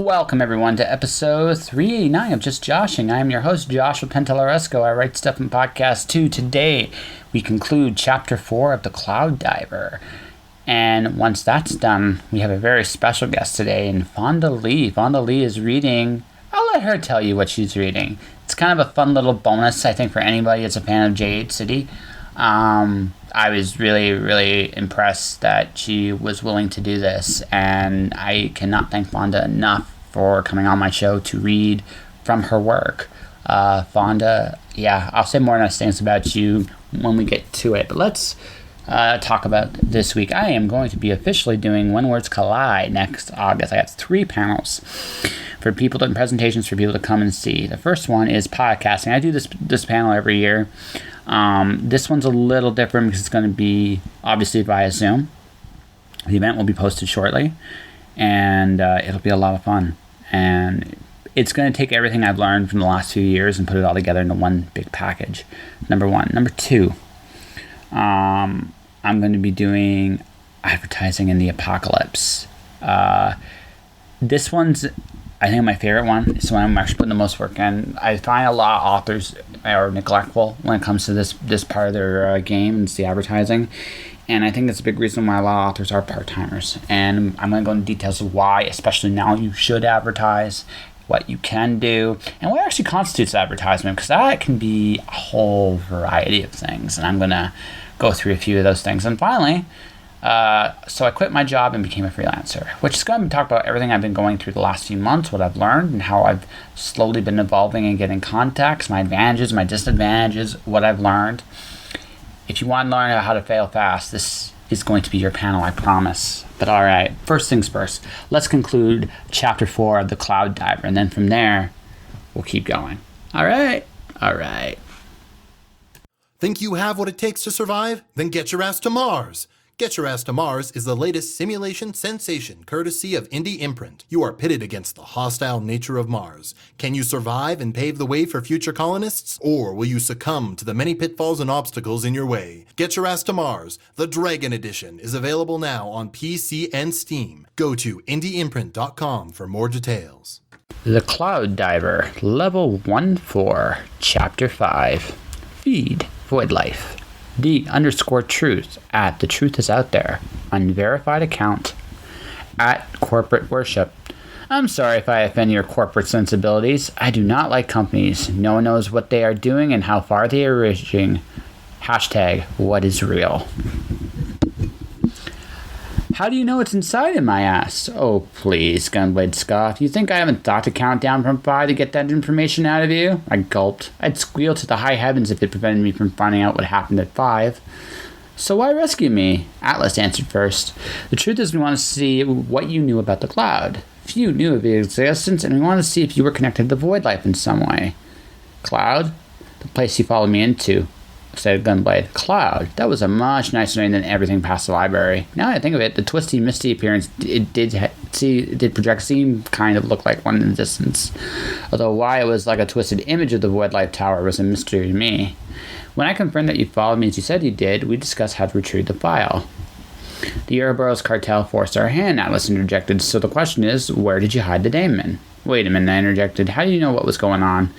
Welcome everyone to episode 389 of Just Joshing. I am your host, Joshua Pentelaresco. I write stuff in podcast 2. Today, we conclude chapter 4 of The Cloud Diver. And once that's done, we have a very special guest today in Fonda Lee. Fonda Lee is reading. I'll let her tell you what she's reading. It's kind of a fun little bonus, I think, for anybody that's a fan of J.H. City. I was really impressed that she was willing to do this, and I cannot thank Fonda enough for coming on my show to read from her work. Fonda, I'll say more nice things about you when we get to it, but let's talk about this week. I am going to be officially doing When Words Collide next August. I got 3 panels for people and presentations for people to come and see. The first one is podcasting. I do this panel every year. This one's a little different because it's going to be obviously via Zoom. The event will be posted shortly, and it'll be a lot of fun. And it's going to take everything I've learned from the last few years and put it all together into one big package. Number one. Number two, I'm going to be doing advertising in the apocalypse. This one's, I think, my favorite one. It's the one I'm actually putting the most work in. I find a lot of authors are neglectful when it comes to this part of their game, and it's the advertising. And I think that's a big reason why a lot of authors are part-timers. And I'm going to go into details of why, especially now, you should advertise, what you can do, and what actually constitutes advertisement, because that can be a whole variety of things. And I'm going to go through a few of those things. And finally, so I quit my job and became a freelancer, which is going to talk about everything I've been going through the last few months, what I've learned, and how I've slowly been evolving and getting contacts, my advantages, my disadvantages, what I've learned. If you want to learn how to fail fast, this is going to be your panel, I promise. But all right, first things first, let's conclude chapter 4 of The Cloud Diver, and then from there, we'll keep going. All right. Think you have what it takes to survive? Then get your ass to Mars. Get Your Ass to Mars is the latest simulation sensation courtesy of Indie Imprint. You are pitted against the hostile nature of Mars. Can you survive and pave the way for future colonists? Or will you succumb to the many pitfalls and obstacles in your way? Get Your Ass to Mars, the Dragon Edition, is available now on PC and Steam. Go to indieimprint.com for more details. The Cloud Diver, Level 1-4, Chapter 5. Feed Void Life. The_truth at The Truth Is Out There. Unverified account at Corporate Worship. I'm sorry if I offend your corporate sensibilities. I do not like companies. No one knows what they are doing and how far they are reaching. Hashtag what is real. How do you know it's inside him, I asked. Oh, please, Gunblade scoffed. You think I haven't thought to count down from 5 to get that information out of you? I gulped. I'd squeal to the high heavens if it prevented me from finding out what happened at 5. So why rescue me? Atlas answered first. The truth is we want to see what you knew about the cloud. Few knew of its existence, and we want to see if you were connected to void life in some way. Cloud? The place you followed me into, said Gunblade. Cloud. That was a much nicer name than everything past the library. Now that I think of it, the twisty, misty appearance it did project seem kind of look like one in the distance. Although why it was like a twisted image of the Void Life Tower was a mystery to me. When I confirmed that you followed me as you said you did, we discussed how to retrieve the file. The Ouroboros cartel forced our hand, Atlas interjected. So the question is, where did you hide the daemon? Wait a minute, I interjected. How do you know what was going on?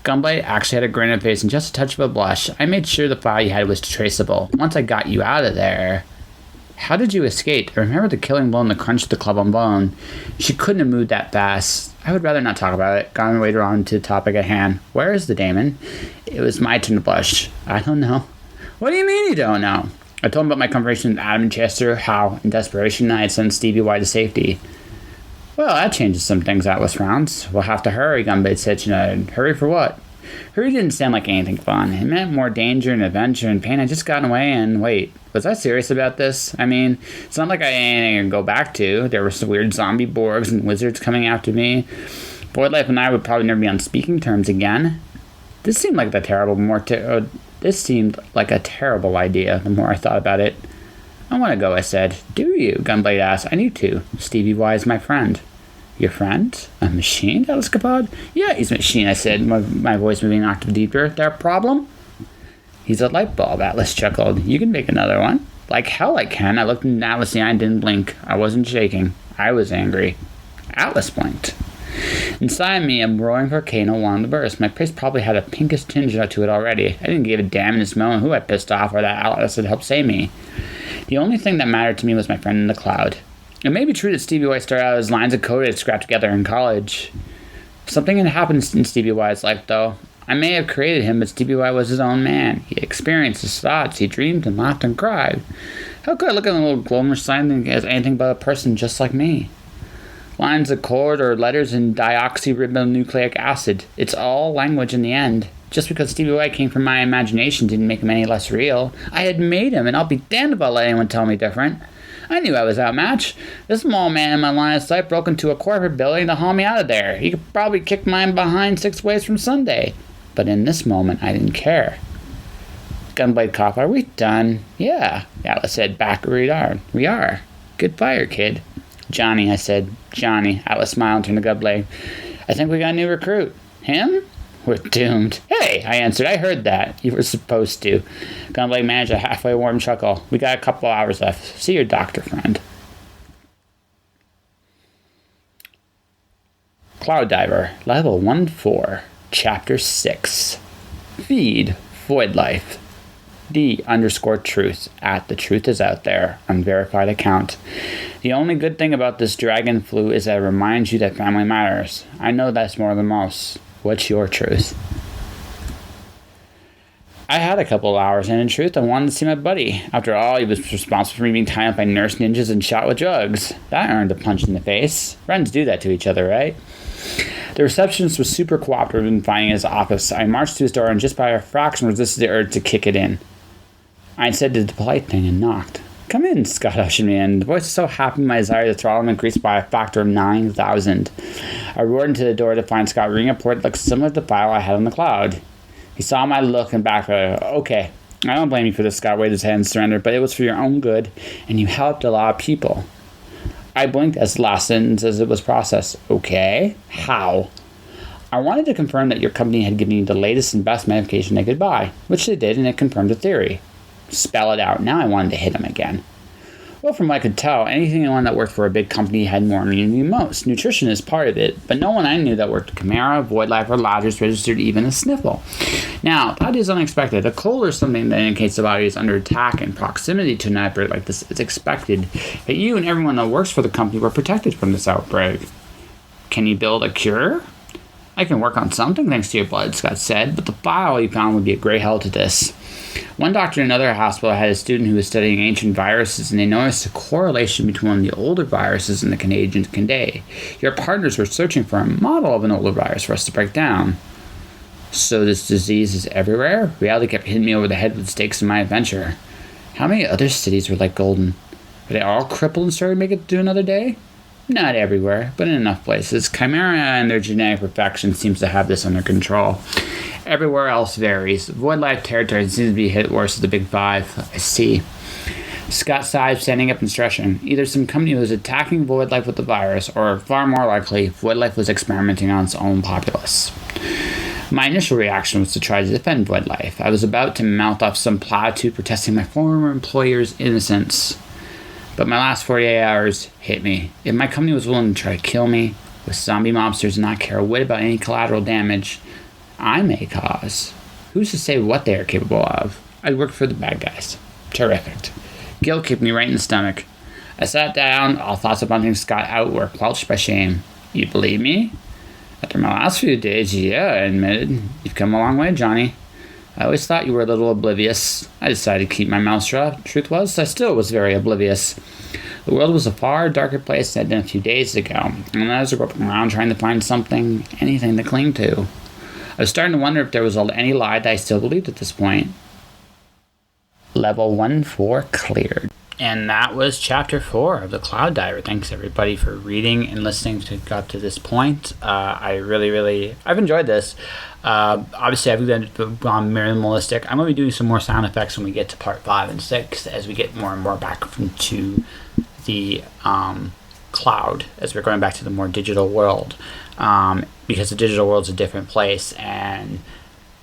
Gunblade actually had a grin on face and just a touch of a blush. I made sure the file you had was traceable. Once I got you out of there... How did you escape? I remember the killing blow and the crunch of the club on bone. She couldn't have moved that fast. I would rather not talk about it. Gone later on to the topic at hand. Where is the daemon? It was my turn to blush. I don't know. What do you mean you don't know? I told him about my conversation with Adam and Chester, how, in desperation, I had sent Stevie Y to safety. Well, that changes some things, Atlas frowns. We'll have to hurry, Gunblade said. She nodded. Hurry for what? Hurry didn't sound like anything fun. It meant more danger and adventure and pain. I just gotten away and wait, was I serious about this? I mean, it's not like I had anything to go back to. There were some weird zombie Borgs and wizards coming after me. Void Life and I would probably never be on speaking terms again. This seemed like a terrible idea the more I thought about it. I want to go, I said. Do you? Gunblade asked. I need to. Stevie Y is my friend. Your friend? A machine? Atlas Capod? Yeah, he's a machine, I said, my voice moving an octave deeper. There a problem? He's a light bulb, Atlas chuckled. You can make another one. Like hell I can. I looked at Atlas in the eye and didn't blink. I wasn't shaking. I was angry. Atlas blinked. Inside me, a roaring volcano wanted to burst. My face probably had a pinkish tinge to it already. I didn't give a damn in this moment who I pissed off or that Atlas had helped save me. The only thing that mattered to me was my friend in the cloud. It may be true that Stevie Y started out as lines of code I'd scrapped together in college. Something had happened in Stevie Y's life, though. I may have created him, but Stevie Y was his own man. He experienced his thoughts. He dreamed and laughed and cried. How could I look at a little Glomar sign as anything but a person just like me? Lines of code or letters in deoxyribonucleic acid. It's all language in the end. Just because Stevie Y came from my imagination didn't make him any less real. I had made him, and I'll be damned if I'll let anyone tell me different. I knew I was outmatched. This small man in my line of sight broke into a corporate building to haul me out of there. He could probably kick mine behind 6 ways from Sunday. But in this moment, I didn't care. Gunblade cop, are we done? Yeah, Atlas said, back where we are. Good fire, kid. Johnny, I said. Johnny. Atlas smiled and turned to Gunblade. I think we got a new recruit. Him? We're doomed. Hey, I answered. I heard that. You were supposed to. Gunblade managed a halfway warm chuckle. We got a couple hours left. See your doctor, friend. Cloud Diver, Level 1-4, Chapter 6. Feed Void Life. D_truth at the truth is out there. Unverified account. The only good thing about this dragon flu is that it reminds you that family matters. I know that's more than most. What's your truth? I had a couple of hours, and in truth, I wanted to see my buddy. After all, he was responsible for me being tied up by nurse ninjas and shot with drugs. That earned a punch in the face. Friends do that to each other, right? The receptionist was super cooperative in finding his office. I marched to his door and just by a fraction resisted the urge to kick it in. I said the polite thing and knocked. Come in, Scott ushered me in. The voice was so happy my desire to throttle him increased by a factor of 9,000. I roared into the door to find Scott reading a report that looked similar to the file I had on the cloud. He saw my look and backed. Okay, I don't blame you for this, Scott waved his hand and surrendered, but it was for your own good, and you helped a lot of people. I blinked as the last sentence as it was processed. Okay, how? I wanted to confirm that your company had given you the latest and best medication they could buy, which they did, and it confirmed the theory. Spell it out. Now I wanted to hit him again. Well, from what I could tell, anyone that worked for a big company had more immunity than most. Nutrition is part of it, but no one I knew that worked at Chimera, Void Life, or Lodgers registered even a sniffle. Now, that is unexpected. A cold or something that indicates the body is under attack, and proximity to an outbreak like this is expected. That you and everyone that works for the company were protected from this outbreak. Can you build a cure? I can work on something thanks to your blood, Scott said, but the file you found would be a great help to this. One doctor in another hospital had a student who was studying ancient viruses, and they noticed a correlation between one of the older viruses and the Canadian Candé. Your partners were searching for a model of an older virus for us to break down. So this disease is everywhere? Reality kept hitting me over the head with stakes in my adventure. How many other cities were like Golden? Were they all crippled and started to make it to another day? Not everywhere, but in enough places. Chimera and their genetic perfection seems to have this under control. Everywhere else varies. Void Life territory seems to be hit worse at the Big Five. I see. Scott sighed, standing up and stretching. Either some company was attacking Void Life with the virus, or far more likely, Void Life was experimenting on its own populace. My initial reaction was to try to defend Void Life. I was about to mouth off some platitude protesting my former employer's innocence. But my last 48 hours hit me. If my company was willing to try to kill me with zombie mobsters and not care a whit about any collateral damage I may cause, who's to say what they are capable of? I worked for the bad guys. Terrific. Guilt kicked me right in the stomach. I sat down, all thoughts of bunting Scott out were quelched by shame. You believe me? After my last few days, yeah, I admitted. You've come a long way, Johnny. I always thought you were a little oblivious. I decided to keep my mouth shut. Truth was, I still was very oblivious. The world was a far darker place than it had been a few days ago, and I was groping around trying to find something, anything to cling to. I was starting to wonder if there was any lie that I still believed at this point. Level 1-4 cleared. And that was Chapter 4 of The Cloud Diver. Thanks, everybody, for reading and listening to got to this point. I've enjoyed this. Obviously, I've gone minimalistic. I'm going to be doing some more sound effects when we get to Part 5 and 6 as we get more and more back to the cloud, as we're going back to the more digital world. Because the digital world's a different place, and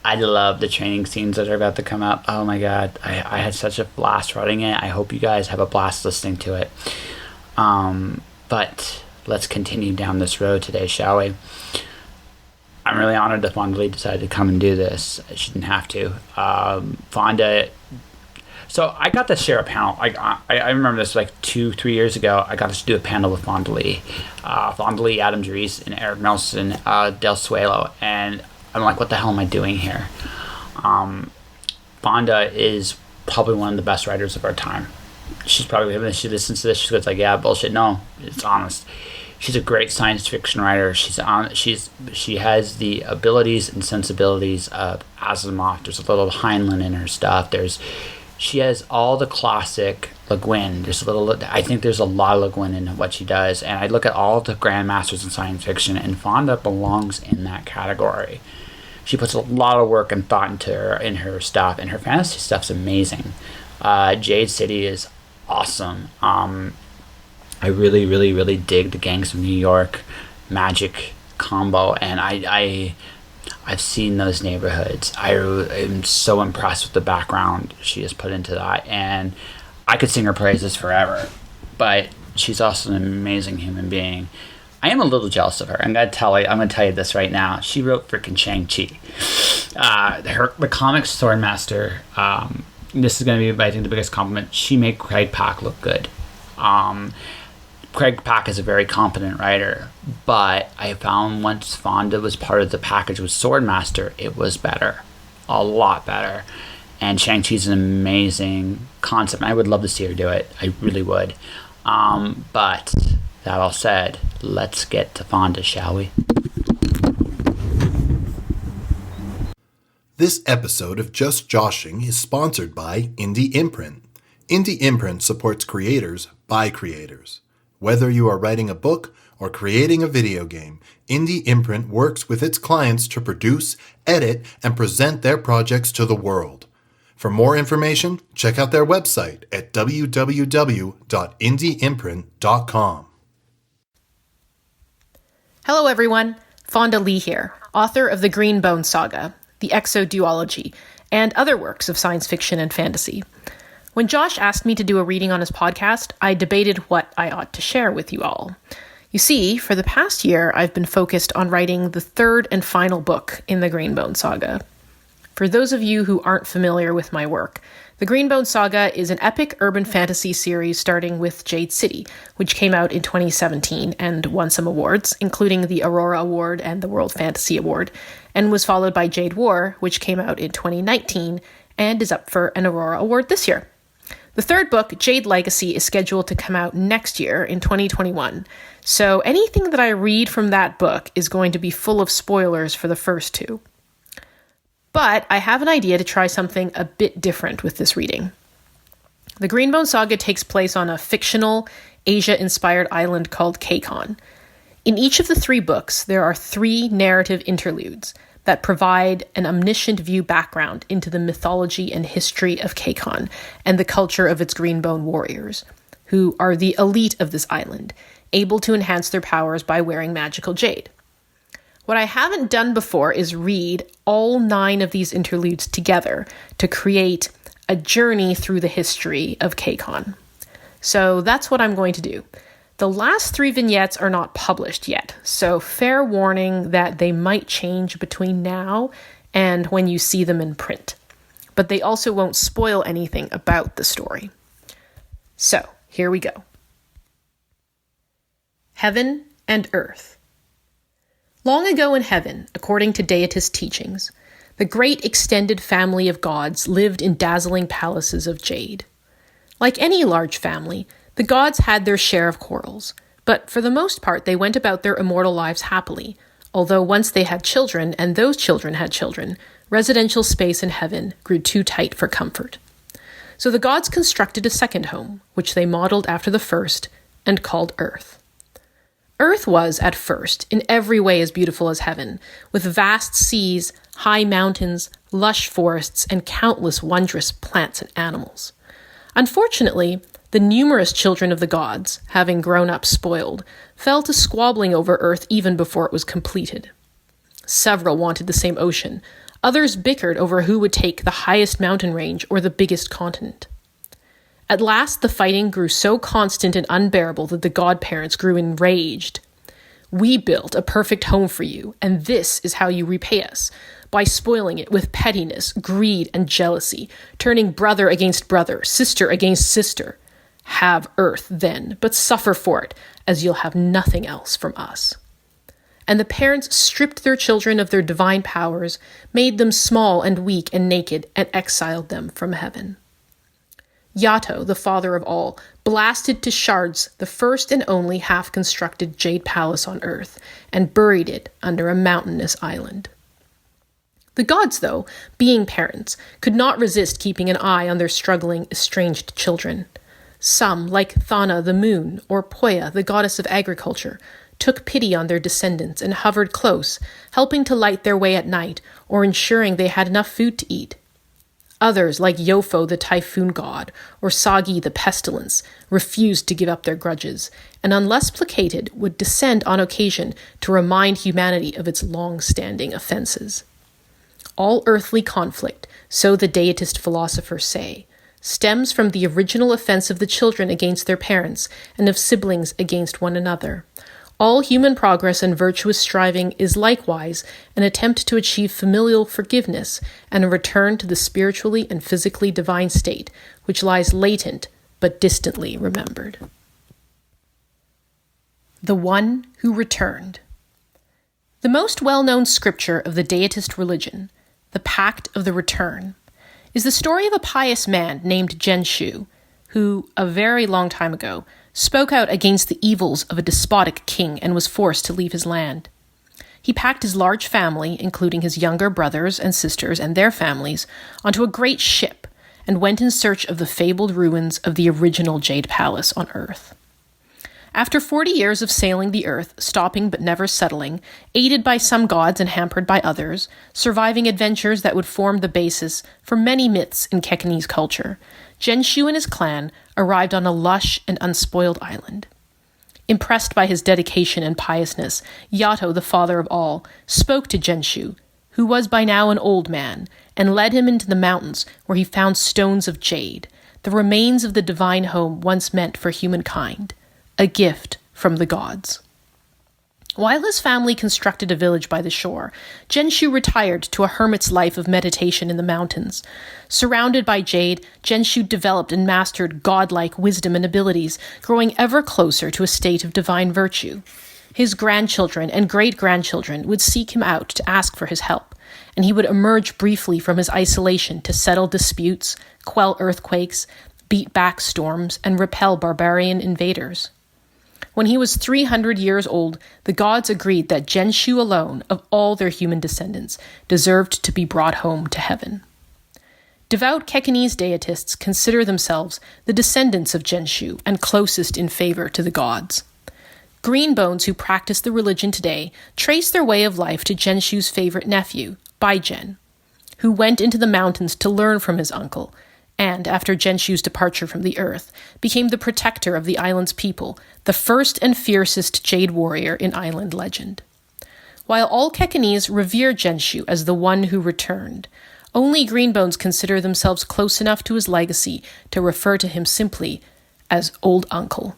I love the training scenes that are about to come up. Oh my god, I had such a blast writing it. I hope you guys have a blast listening to it. But let's continue down this road today, shall we? I'm really honored that Fonda Lee decided to come and do this. She didn't have to. Fonda. So I got to share a panel. I remember this like 2-3 years ago. I got to do a panel with Fonda Lee, Adam Dries, and Eric Nelson Del Suelo, and I'm like, what the hell am I doing here? Fonda is probably one of the best writers of our time. She's probably, when she listens to this, she goes like, yeah, bullshit. No, it's honest. She's a great science fiction writer. She has the abilities and sensibilities of Asimov. There's a little Heinlein in her stuff. She has all the classic Le Guin. I think there's a lot of Le Guin in what she does. And I look at all the grandmasters in science fiction, and Fonda belongs in that category. She puts a lot of work and thought in her stuff, and her fantasy stuff's amazing. Jade City is awesome. I really, really, really dig the Gangs of New York magic combo, and I've seen those neighborhoods. I am so impressed with the background she has put into that, and I could sing her praises forever. But she's also an amazing human being. I am a little jealous of her. I'm gonna tell you this right now. She wrote freaking Shang-Chi. The comic Swordmaster. This is gonna be, I think, the biggest compliment. She made Craig Pak look good. Craig Pak is a very competent writer, but I found once Fonda was part of the package with Swordmaster, it was better, a lot better. And Shang-Chi's an amazing concept, and I would love to see her do it. I really would. But that all said, let's get to Fonda, shall we? This episode of Just Joshing is sponsored by Indie Imprint. Indie Imprint supports creators by creators. Whether you are writing a book or creating a video game, Indie Imprint works with its clients to produce, edit, and present their projects to the world. For more information, check out their website at www.indieimprint.com. Hello everyone, Fonda Lee here, author of the Greenbone Saga, the Exoduology, and other works of science fiction and fantasy. When Josh asked me to do a reading on his podcast, I debated what I ought to share with you all. You see, for the past year, I've been focused on writing the third and final book in the Greenbone Saga. For those of you who aren't familiar with my work, the Greenbone Saga is an epic urban fantasy series starting with Jade City, which came out in 2017 and won some awards, including the Aurora Award and the World Fantasy Award, and was followed by Jade War, which came out in 2019 and is up for an Aurora Award this year. The third book, Jade Legacy, is scheduled to come out next year in 2021, so anything that I read from that book is going to be full of spoilers for the first two. But I have an idea to try something a bit different with this reading. The Greenbone Saga takes place on a fictional, Asia-inspired island called Kacon. In each of the three books, there are 3 narrative interludes that provide an omniscient view background into the mythology and history of Kacon and the culture of its Greenbone warriors, who are the elite of this island, able to enhance their powers by wearing magical jade. What I haven't done before is read all 9 of these interludes together to create a journey through the history of Kacon. So that's what I'm going to do. The last 3 vignettes are not published yet, so fair warning that they might change between now and when you see them in print. But they also won't spoil anything about the story. So, here we go. Heaven and Earth. Long ago in heaven, according to Deitist teachings, the great extended family of gods lived in dazzling palaces of jade. Like any large family, the gods had their share of quarrels, but for the most part they went about their immortal lives happily, although once they had children and those children had children, residential space in heaven grew too tight for comfort. So the gods constructed a second home, which they modeled after the first and called Earth. Earth was, at first, in every way as beautiful as heaven, with vast seas, high mountains, lush forests, and countless wondrous plants and animals. Unfortunately, the numerous children of the gods, having grown up spoiled, fell to squabbling over Earth even before it was completed. Several wanted the same ocean. Others bickered over who would take the highest mountain range or the biggest continent. At last, the fighting grew so constant and unbearable that the godparents grew enraged. "We built a perfect home for you, and this is how you repay us, by spoiling it with pettiness, greed, and jealousy, turning brother against brother, sister against sister. Have earth, then, but suffer for it, as you'll have nothing else from us." And the parents stripped their children of their divine powers, made them small and weak and naked, and exiled them from heaven. Yato, the father of all, blasted to shards the first and only half-constructed jade palace on earth, and buried it under a mountainous island. The gods, though, being parents, could not resist keeping an eye on their struggling, estranged children. Some, like Thana the moon, or Poya, the goddess of agriculture, took pity on their descendants and hovered close, helping to light their way at night or ensuring they had enough food to eat. Others, like Yofo the typhoon god, or Sagi the pestilence, refused to give up their grudges, and unless placated, would descend on occasion to remind humanity of its long-standing offenses. All earthly conflict, so the deitist philosophers say, stems from the original offense of the children against their parents and of siblings against one another. All human progress and virtuous striving is likewise an attempt to achieve familial forgiveness and a return to the spiritually and physically divine state, which lies latent but distantly remembered. The One Who Returned. The most well-known scripture of the deitist religion, the Pact of the Return, is the story of a pious man named Jenshu, who, a very long time ago, spoke out against the evils of a despotic king and was forced to leave his land. He packed his large family, including his younger brothers and sisters and their families, onto a great ship and went in search of the fabled ruins of the original Jade Palace on Earth. After 40 years of sailing the earth, stopping but never settling, aided by some gods and hampered by others, surviving adventures that would form the basis for many myths in Kekanese culture, Jenshu and his clan arrived on a lush and unspoiled island. Impressed by his dedication and piousness, Yato, the father of all, spoke to Jenshu, who was by now an old man, and led him into the mountains where he found stones of jade, the remains of the divine home once meant for humankind, a gift from the gods. While his family constructed a village by the shore, Jenshu retired to a hermit's life of meditation in the mountains. Surrounded by jade, Jenshu developed and mastered godlike wisdom and abilities, growing ever closer to a state of divine virtue. His grandchildren and great-grandchildren would seek him out to ask for his help, and he would emerge briefly from his isolation to settle disputes, quell earthquakes, beat back storms, and repel barbarian invaders. When he was 300 years old, the gods agreed that Jenshu alone, of all their human descendants, deserved to be brought home to heaven. Devout Kekanese deitists consider themselves the descendants of Jenshu and closest in favor to the gods. Greenbones who practice the religion today trace their way of life to Jenshu's favorite nephew, Baijen, who went into the mountains to learn from his uncle, and, after Jenshu's departure from the earth, became the protector of the island's people, the first and fiercest jade warrior in island legend. While all Kekanese revere Jenshu as the one who returned, only Greenbones consider themselves close enough to his legacy to refer to him simply as Old Uncle.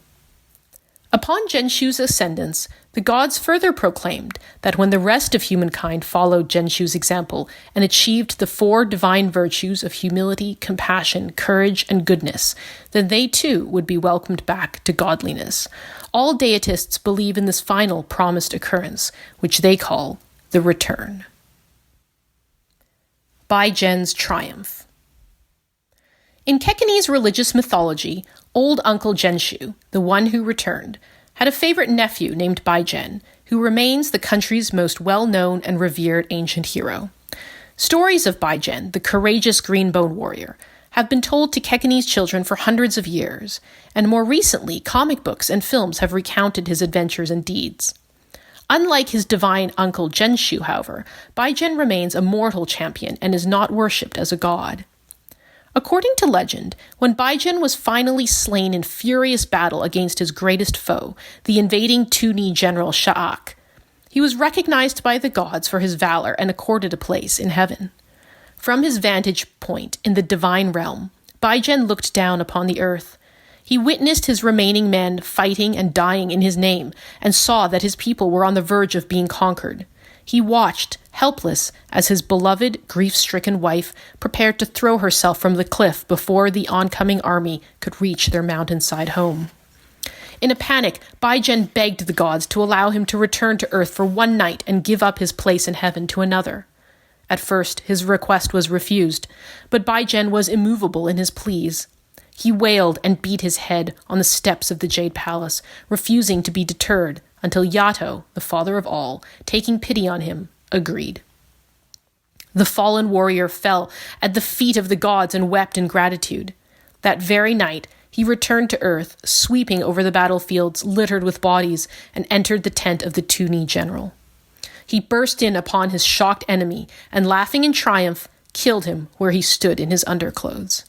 Upon Jenshu's ascendance, the gods further proclaimed that when the rest of humankind followed Jenshu's example and achieved the 4 divine virtues of humility, compassion, courage, and goodness, then they too would be welcomed back to godliness. All deitists believe in this final promised occurrence, which they call the return. Baijen's triumph. In Kekanese religious mythology, Old Uncle Jenshu, the one who returned, had a favorite nephew named Baijen, who remains the country's most well-known and revered ancient hero. Stories of Baijen, the courageous Greenbone warrior, have been told to Kekanese children for hundreds of years, and more recently, comic books and films have recounted his adventures and deeds. Unlike his divine uncle Jenshu, however, Baijen remains a mortal champion and is not worshipped as a god. According to legend, when Baijen was finally slain in furious battle against his greatest foe, the invading Tuni general Sha'ak, he was recognized by the gods for his valor and accorded a place in heaven. From his vantage point in the divine realm, Baijen looked down upon the earth. He witnessed his remaining men fighting and dying in his name, and saw that his people were on the verge of being conquered. He watched, helpless, as his beloved, grief-stricken wife prepared to throw herself from the cliff before the oncoming army could reach their mountainside home. In a panic, Baijen begged the gods to allow him to return to Earth for one night and give up his place in heaven to another. At first, his request was refused, but Baijen was immovable in his pleas. He wailed and beat his head on the steps of the Jade Palace, refusing to be deterred until Yato, the father of all, taking pity on him, agreed. The fallen warrior fell at the feet of the gods and wept in gratitude. That very night, he returned to Earth, sweeping over the battlefields littered with bodies, and entered the tent of the Tuni general. He burst in upon his shocked enemy, and laughing in triumph, killed him where he stood in his underclothes.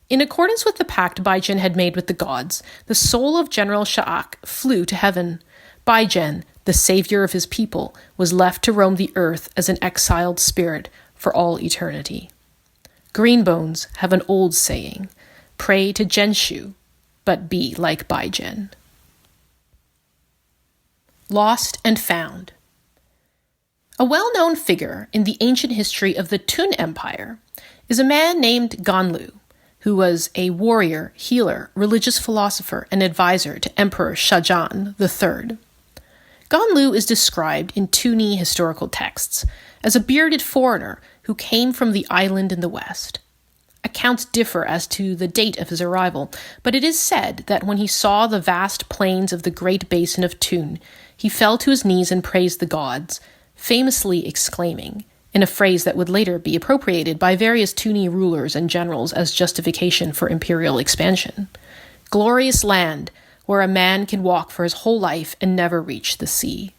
In accordance with the pact Baijen had made with the gods, the soul of General Sha'ak flew to heaven. Baijen, the savior of his people, was left to roam the earth as an exiled spirit for all eternity. Greenbones have an old saying, "Pray to Genshu, but be like Baijen." Lost and Found. A well-known figure in the ancient history of the Tun Empire is a man named Ganlu, who was a warrior, healer, religious philosopher, and advisor to Emperor Shajan III. Ganlu is described in Tuni historical texts as a bearded foreigner who came from the island in the west. Accounts differ as to the date of his arrival, but it is said that when he saw the vast plains of the Great Basin of Tun, he fell to his knees and praised the gods, famously exclaiming, in a phrase that would later be appropriated by various Tuni rulers and generals as justification for imperial expansion, "Glorious land, where a man can walk for his whole life and never reach the sea."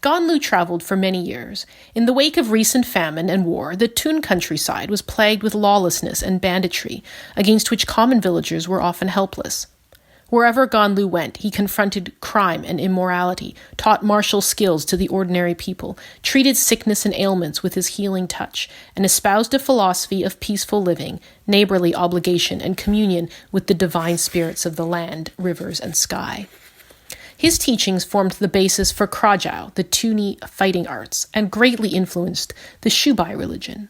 Ganlu traveled for many years. In the wake of recent famine and war, the Tun countryside was plagued with lawlessness and banditry, against which common villagers were often helpless. Wherever Ganlu went, he confronted crime and immorality, taught martial skills to the ordinary people, treated sickness and ailments with his healing touch, and espoused a philosophy of peaceful living, neighborly obligation, and communion with the divine spirits of the land, rivers, and sky. His teachings formed the basis for Krajau, the Tuni fighting arts, and greatly influenced the Shubai religion.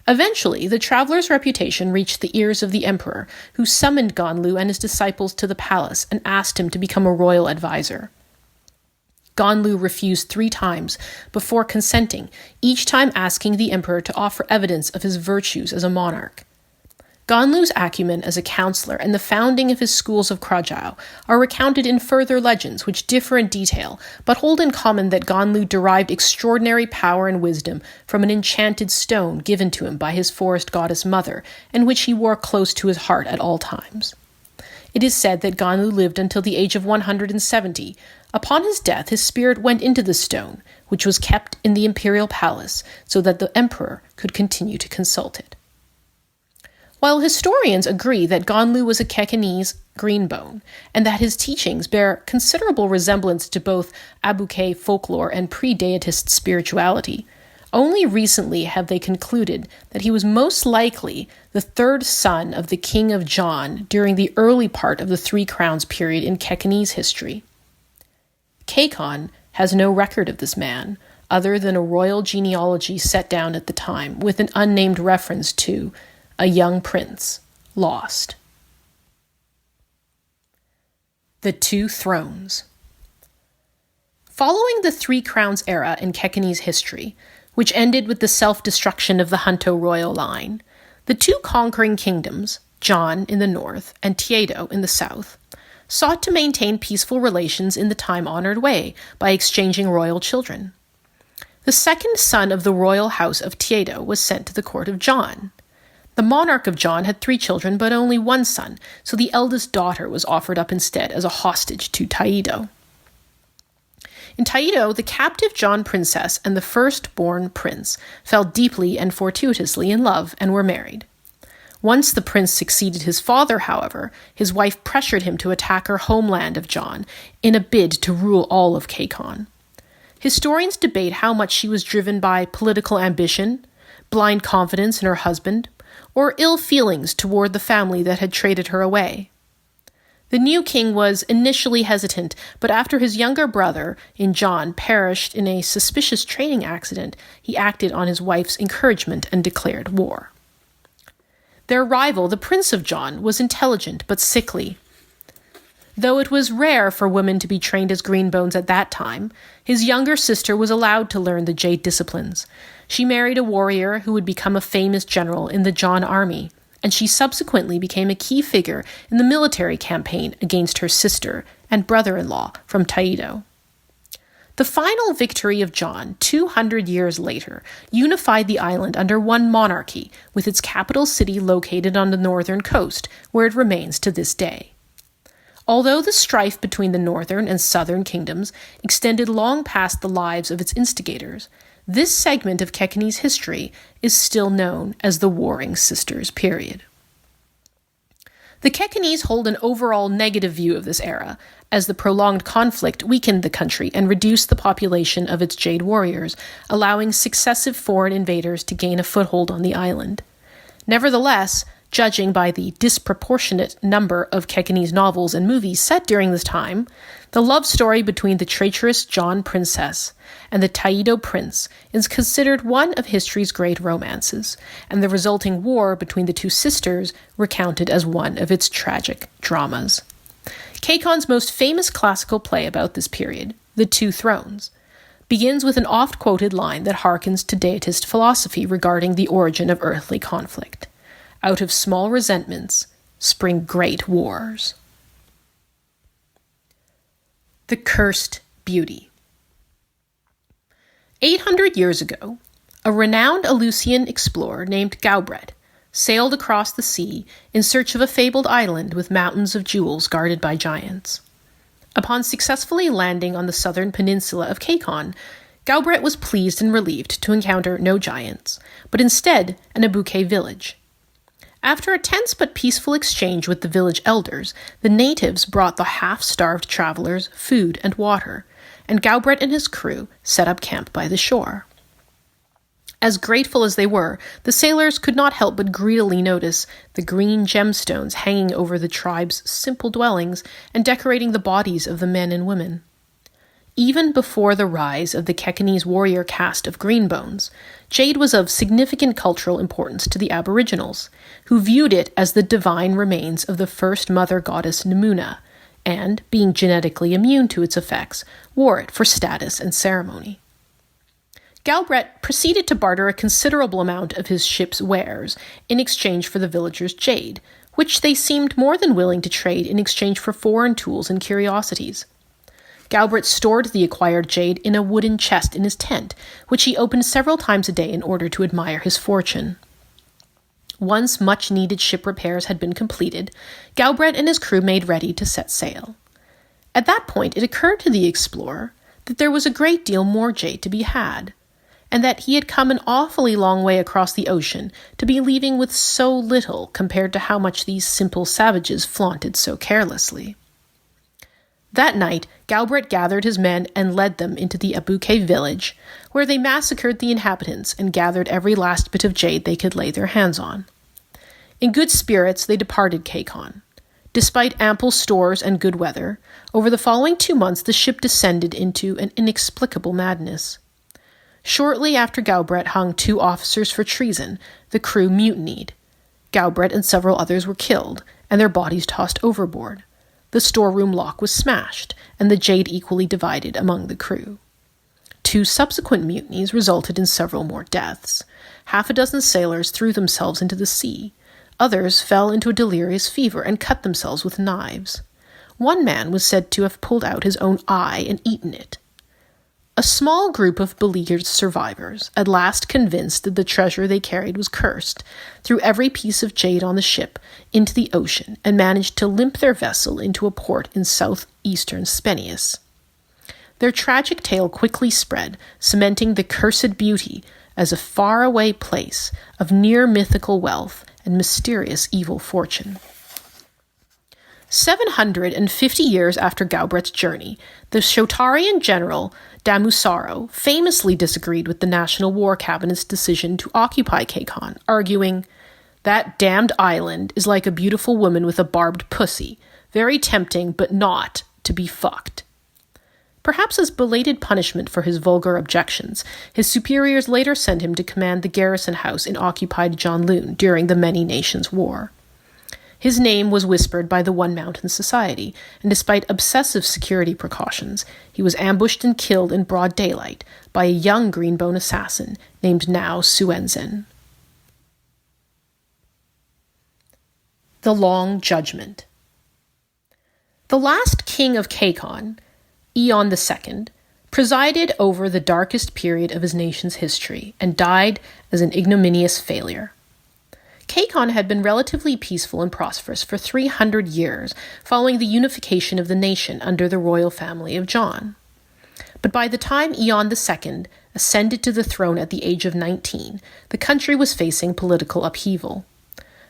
Eventually, the traveler's reputation reached the ears of the emperor, who summoned Ganlu and his disciples to the palace and asked him to become a royal advisor. Ganlu refused 3 times before consenting, each time asking the emperor to offer evidence of his virtues as a monarch. Ganlu's acumen as a counselor and the founding of his schools of Krajau are recounted in further legends which differ in detail, but hold in common that Ganlu derived extraordinary power and wisdom from an enchanted stone given to him by his forest goddess mother, and which he wore close to his heart at all times. It is said that Ganlu lived until the age of 170. Upon his death, his spirit went into the stone, which was kept in the imperial palace, so that the emperor could continue to consult it. While historians agree that Ganlu was a Kekanese greenbone, and that his teachings bear considerable resemblance to both Abuke folklore and pre-deitist spirituality, only recently have they concluded that he was most likely the 3rd son of the King of Jan during the early part of the Three Crowns period in Kekanese history. Kekan has no record of this man, other than a royal genealogy set down at the time, with an unnamed reference to a young prince, lost. The Two Thrones. Following the Three Crowns era in Kekanese history, which ended with the self-destruction of the Hanto royal line, the 2 conquering kingdoms, Jan in the north and Tiedo in the south, sought to maintain peaceful relations in the time-honored way by exchanging royal children. The second son of the royal house of Tiedo was sent to the court of Jan. The monarch of Jan had 3 children, but only 1 son, so the eldest daughter was offered up instead as a hostage to Taido. In Taido, the captive Jan princess and the firstborn prince fell deeply and fortuitously in love and were married. Once the prince succeeded his father, however, his wife pressured him to attack her homeland of Jan in a bid to rule all of Kekan. Historians debate how much she was driven by political ambition, blind confidence in her husband, or ill feelings toward the family that had traded her away. The new king was initially hesitant, but after his younger brother, in John, perished in a suspicious training accident, he acted on his wife's encouragement and declared war. Their rival, the Prince of John, was intelligent but sickly. Though it was rare for women to be trained as greenbones at that time, his younger sister was allowed to learn the jade disciplines. She married a warrior who would become a famous general in the John army, and she subsequently became a key figure in the military campaign against her sister and brother-in-law from Taido. The final victory of John, 200 years later, unified the island under one monarchy, with its capital city located on the northern coast, where it remains to this day. Although the strife between the northern and southern kingdoms extended long past the lives of its instigators, this segment of Kekkone's history is still known as the Warring Sisters period. The Kekkonese hold an overall negative view of this era, as the prolonged conflict weakened the country and reduced the population of its jade warriors, allowing successive foreign invaders to gain a foothold on the island. Nevertheless, judging by the disproportionate number of Kekkonese novels and movies set during this time, the love story between the traitorous John princess and the Taido prince is considered one of history's great romances, and the resulting war between the two sisters recounted as one of its tragic dramas. Keikon's most famous classical play about this period, The Two Thrones, begins with an oft-quoted line that harkens to deitist philosophy regarding the origin of earthly conflict. Out of small resentments spring great wars. The Cursed Beauty. 800 years ago, a renowned Eleusinian explorer named Gaubret sailed across the sea in search of a fabled island with mountains of jewels guarded by giants. Upon successfully landing on the southern peninsula of Keikon, Gaubret was pleased and relieved to encounter no giants, but instead an Abuke village. After a tense but peaceful exchange with the village elders, the natives brought the half-starved travelers food and water, and Gaubret and his crew set up camp by the shore. As grateful as they were, the sailors could not help but greedily notice the green gemstones hanging over the tribe's simple dwellings and decorating the bodies of the men and women. Even before the rise of the Kekkonese warrior caste of greenbones, jade was of significant cultural importance to the Aboriginals, who viewed it as the divine remains of the first mother goddess Numuna, and, being genetically immune to its effects, wore it for status and ceremony. Gaubret proceeded to barter a considerable amount of his ship's wares in exchange for the villagers' jade, which they seemed more than willing to trade in exchange for foreign tools and curiosities. Gaubret stored the acquired jade in a wooden chest in his tent, which he opened several times a day in order to admire his fortune. Once much-needed ship repairs had been completed, Gaubret and his crew made ready to set sail. At that point, it occurred to the explorer that there was a great deal more jade to be had, and that he had come an awfully long way across the ocean to be leaving with so little compared to how much these simple savages flaunted so carelessly. That night, Gaubret gathered his men and led them into the Abuke village, where they massacred the inhabitants and gathered every last bit of jade they could lay their hands on. In good spirits, they departed Keikon. Despite ample stores and good weather, over the following 2 months the ship descended into an inexplicable madness. Shortly after Gaubret hung 2 officers for treason, the crew mutinied. Gaubret and several others were killed, and their bodies tossed overboard. The storeroom lock was smashed, and the jade equally divided among the crew. 2 subsequent mutinies resulted in several more deaths. 6 sailors threw themselves into the sea. Others fell into a delirious fever and cut themselves with knives. One man was said to have pulled out his own eye and eaten it. A small group of beleaguered survivors, at last convinced that the treasure they carried was cursed, threw every piece of jade on the ship into the ocean and managed to limp their vessel into a port in southeastern Spenius. Their tragic tale quickly spread, cementing the Cursed Beauty as a faraway place of near-mythical wealth and mysterious evil fortune. 750 years after Gaubret's journey, the Shotarian general Damusaro famously disagreed with the National War Cabinet's decision to occupy Keikon, arguing, That damned island is like a beautiful woman with a barbed pussy, very tempting but not to be fucked. Perhaps as belated punishment for his vulgar objections, his superiors later sent him to command the garrison house in occupied Janloon during the Many Nations War. His name was whispered by the One Mountain Society, and despite obsessive security precautions, he was ambushed and killed in broad daylight by a young Greenbone assassin named Now Suenzen. The Long Judgment. The last king of Kekon, Eon II, presided over the darkest period of his nation's history and died as an ignominious failure. Kekon had been relatively peaceful and prosperous for 300 years following the unification of the nation under the royal family of John. But by the time Eon II ascended to the throne at the age of 19, the country was facing political upheaval.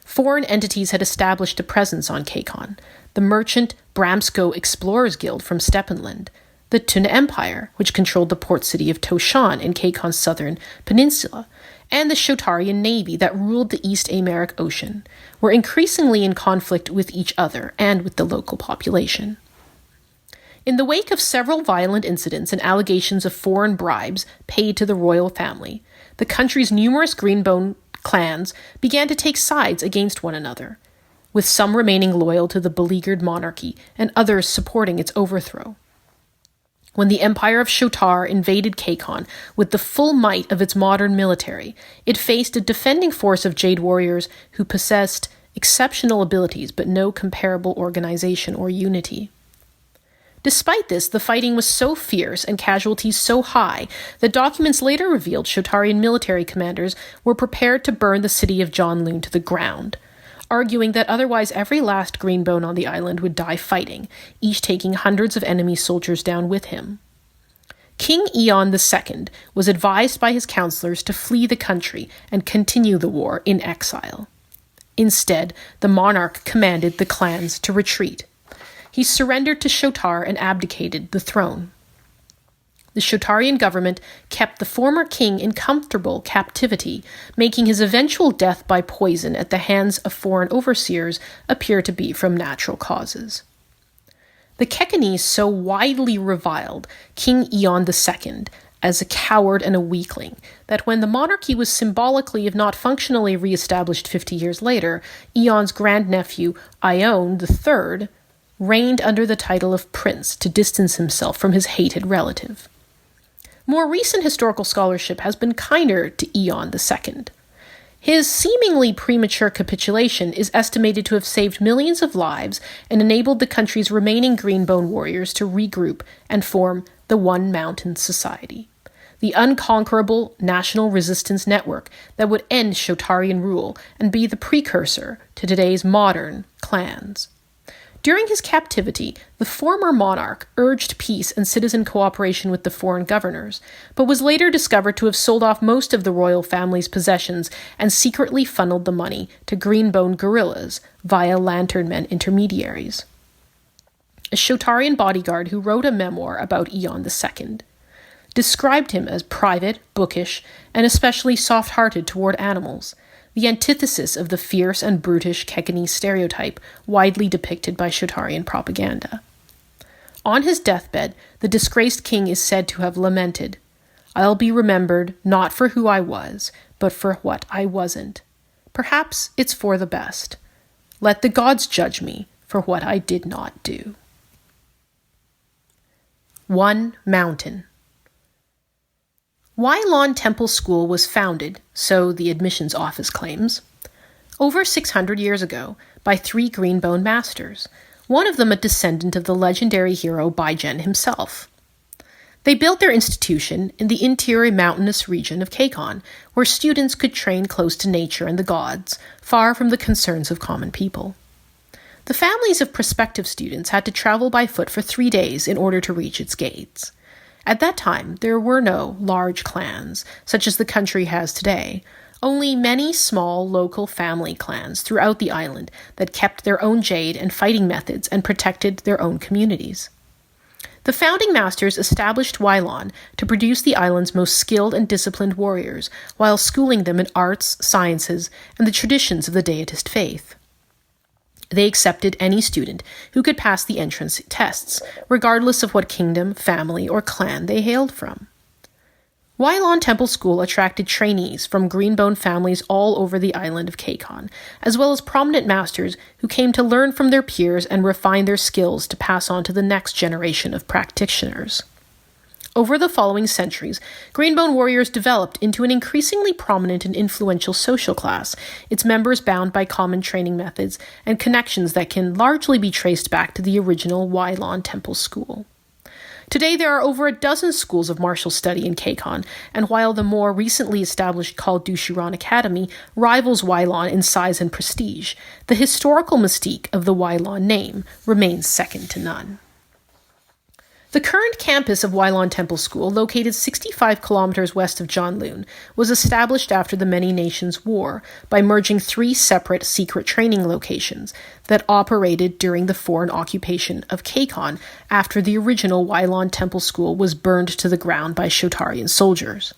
Foreign entities had established a presence on Kekon: the merchant Bramsko Explorers Guild from Steppenland, the Tuna Empire, which controlled the port city of Toshan in Kekon's southern peninsula, and the Shotarian navy that ruled the East Americ Ocean, were increasingly in conflict with each other and with the local population. In the wake of several violent incidents and allegations of foreign bribes paid to the royal family, the country's numerous Greenbone clans began to take sides against one another, with some remaining loyal to the beleaguered monarchy and others supporting its overthrow. When the Empire of Shotar invaded Kekon with the full might of its modern military, it faced a defending force of Jade warriors who possessed exceptional abilities but no comparable organization or unity. Despite this, the fighting was so fierce and casualties so high that documents later revealed Shotarian military commanders were prepared to burn the city of Janloon to the ground, arguing that otherwise every last Greenbone on the island would die fighting, each taking hundreds of enemy soldiers down with him. King Eon II was advised by his counselors to flee the country and continue the war in exile. Instead, the monarch commanded the clans to retreat. He surrendered to Shotar and abdicated the throne. The Shotarian government kept the former king in comfortable captivity, making his eventual death by poison at the hands of foreign overseers appear to be from natural causes. The Kekonese so widely reviled King Eon II as a coward and a weakling that when the monarchy was symbolically, if not functionally, re-established 50 years later, Eon's grandnephew, Ion III, reigned under the title of prince to distance himself from his hated relative. More recent historical scholarship has been kinder to Eon II. His seemingly premature capitulation is estimated to have saved millions of lives and enabled the country's remaining Greenbone warriors to regroup and form the One Mountain Society, the unconquerable national resistance network that would end Shotarian rule and be the precursor to today's modern clans. During his captivity, the former monarch urged peace and citizen cooperation with the foreign governors, but was later discovered to have sold off most of the royal family's possessions and secretly funneled the money to Greenbone guerrillas via lanternmen intermediaries. A Shotarian bodyguard who wrote a memoir about Eon II described him as private, bookish, and especially soft-hearted toward animals, the antithesis of the fierce and brutish Kekonese stereotype widely depicted by Shotarian propaganda. On his deathbed, the disgraced king is said to have lamented, "I'll be remembered not for who I was, but for what I wasn't. Perhaps it's for the best. Let the gods judge me for what I did not do." One Mountain. Wylon Temple School was founded, so the admissions office claims, over 600 years ago by 3 Greenbone masters, one of them a descendant of the legendary hero Baijen himself. They built their institution in the interior mountainous region of Kekon, where students could train close to nature and the gods, far from the concerns of common people. The families of prospective students had to travel by foot for 3 days in order to reach its gates. At that time, there were no large clans, such as the country has today, only many small local family clans throughout the island that kept their own jade and fighting methods and protected their own communities. The founding masters established Wylon to produce the island's most skilled and disciplined warriors, while schooling them in arts, sciences, and the traditions of the deitist faith. They accepted any student who could pass the entrance tests, regardless of what kingdom, family, or clan they hailed from. Wylon Temple School attracted trainees from greenbone families all over the island of Kekon, as well as prominent masters who came to learn from their peers and refine their skills to pass on to the next generation of practitioners. Over the following centuries, greenbone warriors developed into an increasingly prominent and influential social class, its members bound by common training methods and connections that can largely be traced back to the original Wylon Temple School. Today, there are over a dozen schools of martial study in Kekon, and while the more recently established Kal Dushuran Academy rivals Wylon in size and prestige, the historical mystique of the Wylon name remains second to none. The current campus of Wylon Temple School, located 65 kilometers west of Janloon, was established after the Many Nations War by merging 3 separate secret training locations that operated during the foreign occupation of Kekon after the original Wylon Temple School was burned to the ground by Shotarian soldiers.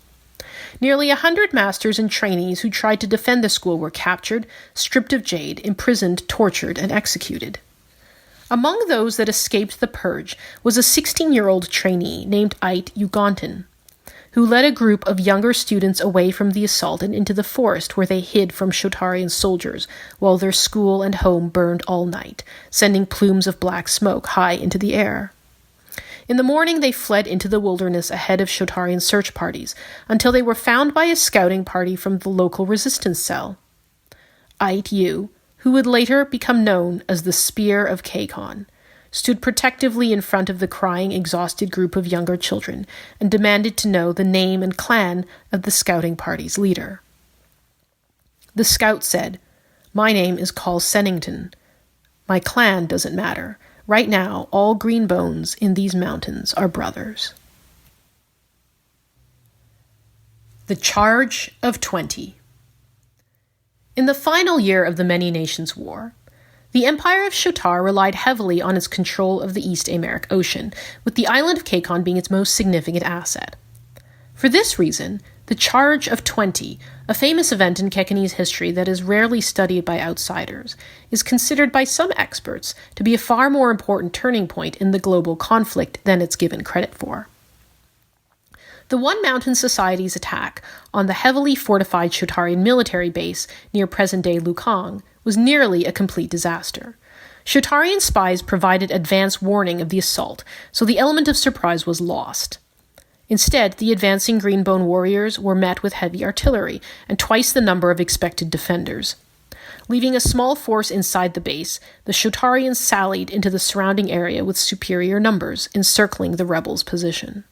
Nearly 100 masters and trainees who tried to defend the school were captured, stripped of jade, imprisoned, tortured, and executed. Among those that escaped the purge was a 16-year-old trainee named Ait Ugantan, who led a group of younger students away from the assault and into the forest where they hid from Shotarian soldiers while their school and home burned all night, sending plumes of black smoke high into the air. In the morning, they fled into the wilderness ahead of Shotarian search parties until they were found by a scouting party from the local resistance cell. Ait U, who would later become known as the Spear of Kekon, stood protectively in front of the crying, exhausted group of younger children and demanded to know the name and clan of the scouting party's leader. The scout said, "My name is Call Sennington. My clan doesn't matter. Right now, all green bones in these mountains are brothers." The Charge of 20. In the final year of the Many Nations War, the Empire of Shotar relied heavily on its control of the East Americ Ocean, with the island of Kekon being its most significant asset. For this reason, the Charge of 20, a famous event in Kekonese history that is rarely studied by outsiders, is considered by some experts to be a far more important turning point in the global conflict than it's given credit for. The One Mountain Society's attack on the heavily fortified Shotarian military base near present-day Lukang was nearly a complete disaster. Shotarian spies provided advance warning of the assault, so the element of surprise was lost. Instead, the advancing Greenbone warriors were met with heavy artillery and twice the number of expected defenders. Leaving a small force inside the base, the Shotarians sallied into the surrounding area with superior numbers, encircling the rebels' position.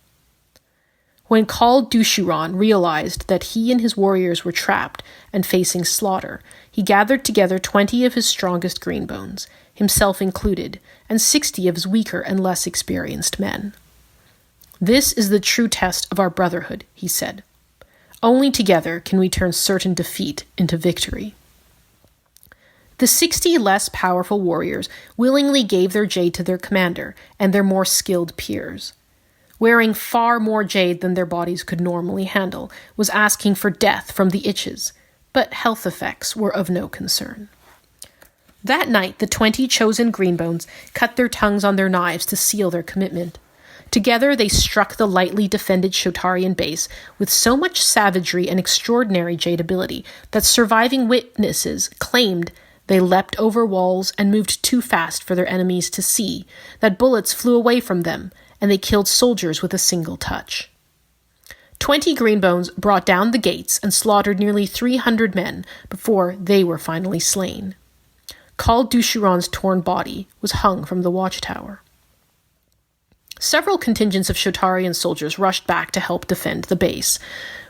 When Kal Dushuran realized that he and his warriors were trapped and facing slaughter, he gathered together 20 of his strongest greenbones, himself included, and 60 of his weaker and less experienced men. "This is the true test of our brotherhood," he said. "Only together can we turn certain defeat into victory." The 60 less powerful warriors willingly gave their jade to their commander and their more skilled peers. Wearing far more jade than their bodies could normally handle, was asking for death from the itches, but health effects were of no concern. That night, the 20 chosen greenbones cut their tongues on their knives to seal their commitment. Together, they struck the lightly defended Shotarian base with so much savagery and extraordinary jade ability that surviving witnesses claimed they leapt over walls and moved too fast for their enemies to see, that bullets flew away from them, and they killed soldiers with a single touch. 20 greenbones brought down the gates and slaughtered nearly 300 men before they were finally slain. Kal Dushuran's torn body was hung from the watchtower. Several contingents of Shotarian soldiers rushed back to help defend the base.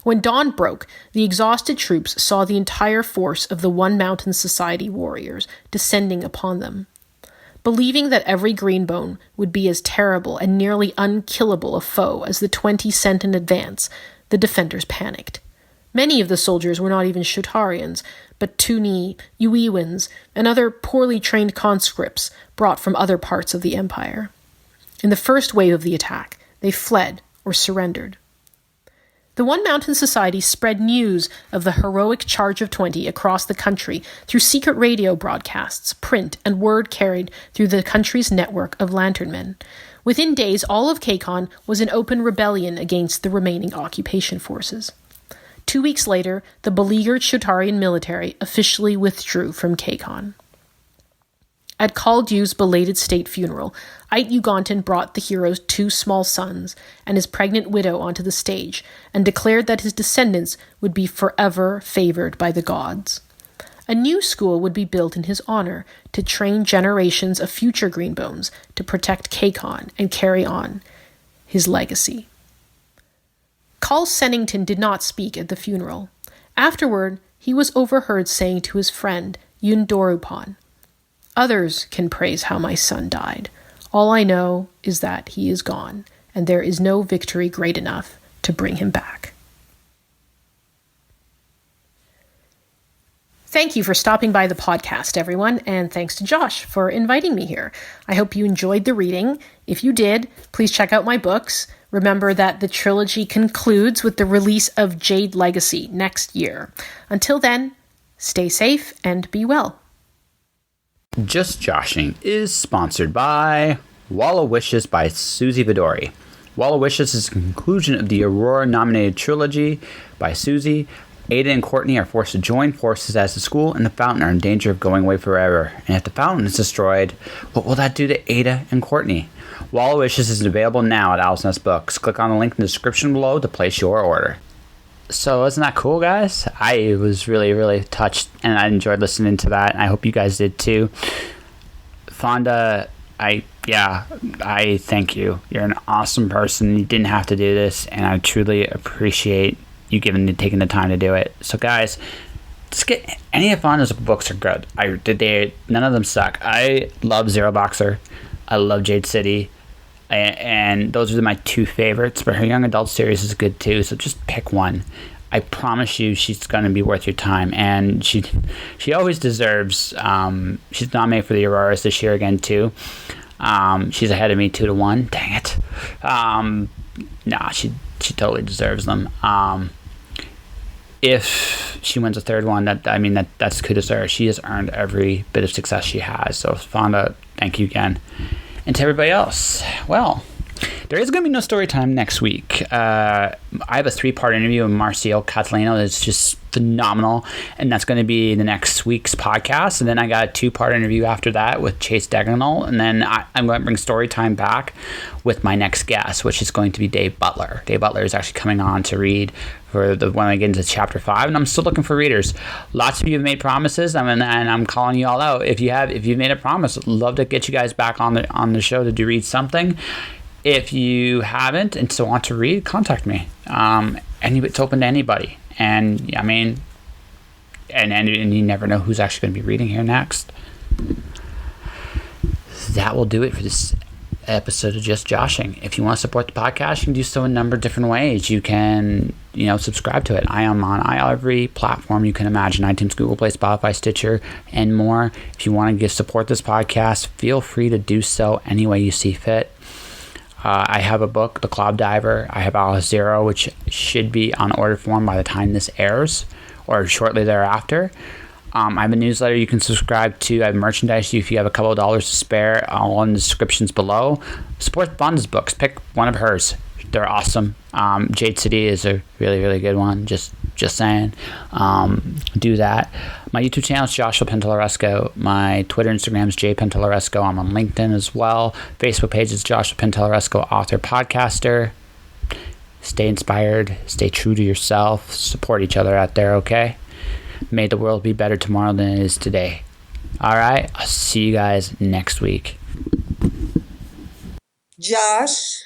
When dawn broke, the exhausted troops saw the entire force of the One Mountain Society warriors descending upon them. Believing that every greenbone would be as terrible and nearly unkillable a foe as the 20 sent in advance, the defenders panicked. Many of the soldiers were not even Shotarians, but Tuni, Uiwans, and other poorly trained conscripts brought from other parts of the empire. In the first wave of the attack, they fled or surrendered. The One Mountain Society spread news of the heroic Charge of 20 across the country through secret radio broadcasts, print, and word carried through the country's network of lanternmen. Within days, all of KCON was in open rebellion against the remaining occupation forces. 2 weeks later, the beleaguered Shotarian military officially withdrew from KCON. At Kaldu's belated state funeral, Ait Ugantan brought the hero's 2 small sons and his pregnant widow onto the stage and declared that his descendants would be forever favored by the gods. A new school would be built in his honor to train generations of future Greenbones to protect KCON and carry on his legacy. Carl Sennington did not speak at the funeral. Afterward, he was overheard saying to his friend, Yun Dorupan, "Others can praise how my son died. All I know is that he is gone, and there is no victory great enough to bring him back." Thank you for stopping by the podcast, everyone, and thanks to Josh for inviting me here. I hope you enjoyed the reading. If you did, please check out my books. Remember that the trilogy concludes with the release of Jade Legacy next year. Until then, stay safe and be well. Just Joshing is sponsored by Wall of Wishes by Susie Vidori. Wall of Wishes is the conclusion of the Aurora-nominated trilogy by Susie. Ada and Courtney are forced to join forces as the school and the fountain are in danger of going away forever. And if the fountain is destroyed, what will that do to Ada and Courtney? Wall of Wishes is available now at Owl's Nest Books. Click on the link in the description below to place your order. So isn't that cool, guys? I was really, really touched, and I enjoyed listening to that. I hope you guys did too. Fonda, I thank you. You're an awesome person. You didn't have to do this, and I truly appreciate you taking the time to do it. So, guys, let's get any of Fonda's books are good. None of them suck. I love Zero Boxer. I love Jade City. And those are my 2 favorites, but her young adult series is good too, so just pick one. I promise you she's going to be worth your time, and she always deserves, she's nominated for the Auroras this year again too. She's ahead of me 2-1, dang it. She totally deserves them. If she wins a 3rd one, that's kudos to her. She has earned every bit of success she has, so Fonda, thank you again. And to everybody else, well, there is going to be no story time next week. I have a 3-part interview with Marcio Catalino that's just phenomenal, and that's going to be the next week's podcast. And then I got a 2-part interview after that with Chase Dagnall, and then I'm going to bring story time back with my next guest, which is going to be Dave Butler. Dave Butler is actually coming on to read for when I get into chapter 5, and I'm still looking for readers. Lots of you have made promises, and I'm calling you all out. If you've made a promise, I'd love to get you guys back on the show to read something. If you haven't and still want to read, contact me. It's open to anybody. And and you never know who's actually going to be reading here next. That will do it for this episode of Just Joshing. If you want to support the podcast, you can do so in a number of different ways. You can, subscribe to it. I am on every platform you can imagine: iTunes, Google Play, Spotify, Stitcher, and more. If you want to support this podcast, feel free to do so any way you see fit. I have a book, The Cloud Diver. I have Alice Zero, which should be on order form by the time this airs or shortly thereafter. I have a newsletter you can subscribe to. I have merchandise if you have a couple of dollars to spare, all in the descriptions below. Support Fonda's books. Pick one of hers. They're awesome. Jade City is a really, really good one. Just saying. Do that. My YouTube channel is Joshua Penteloresco. My Twitter, Instagram is jpenteloresco. I'm on LinkedIn as well. Facebook page is Joshua Penteloresco, author, podcaster. Stay inspired. Stay true to yourself. Support each other out there, okay? May the world be better tomorrow than it is today. All right. I'll see you guys next week. Josh.